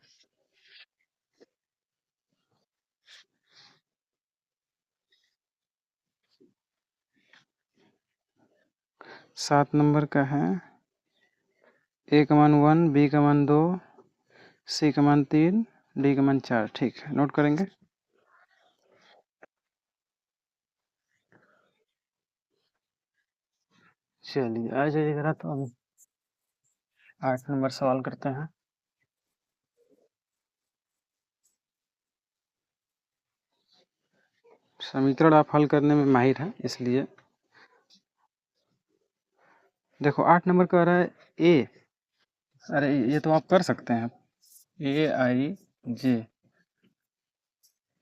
सात नंबर का है। ए का मान 1, बी का मान 2, सी का मान 3, डी का मान 4। ठीक है, नोट करेंगे। चलिए आ जाइए जरा, तो अभी 8 नंबर सवाल करते हैं। समीकरण आप हल करने में माहिर हैं, इसलिए देखो 8 नंबर कह रहा है ए। अरे ये तो आप कर सकते हैं। ए आई जे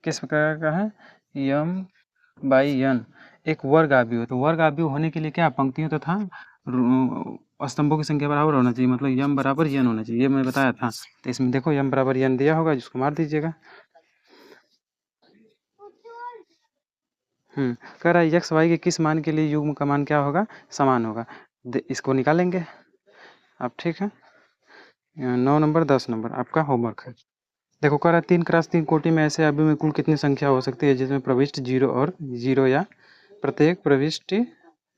किस प्रकार का है, यम बाई एन एक वर्ग आव्यूह। तो वर्ग आव्यूह होने के लिए क्या पंक्तियों तथा स्तंभों की संख्या बराबर होना चाहिए, मतलब यम बराबर एन होना चाहिए, ये मैं बताया था। तो इसमें देखो यम बराबर एन दिया होगा, जिसको मार दीजिएगा। कह रहा है एक्स वाई के किस मान के लिए युग्म का मान क्या होगा, समान होगा। इसको निकालेंगे आप, ठीक है। 9 नंबर 10 नंबर आपका होमवर्क है। देखो कह रहा है 3 क्रॉस 3 कोटि में ऐसे अवयव में कुल कितनी संख्या हो सकती है जिसमें प्रविष्ट 0 और 0 या प्रत्येक प्रविष्टि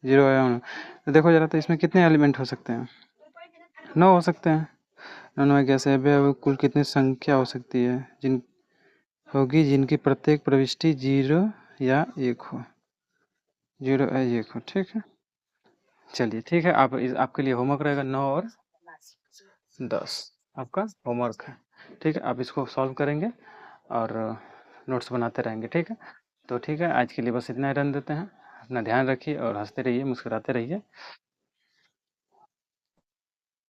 0 या 1। तो देखो जरा, तो इसमें कितने एलिमेंट हो सकते हैं, 9 हो सकते हैं। 9 में कैसे अवयव कुल कितनी संख्या हो सकती है जिन होगी जिनकी प्रत्येक प्रविष्टि 0 या 1 हो, 0 या 1 हो, ठीक है। चलिए ठीक है, आप आपके लिए होमवर्क रहेगा 9 और 10 आपका होमवर्क है, ठीक है। आप इसको सॉल्व करेंगे और नोट्स बनाते रहेंगे, ठीक है। तो ठीक है, आज के लिए बस इतना ही रन देते हैं। अपना ध्यान रखिए और हंसते रहिए, मुस्कुराते रहिए।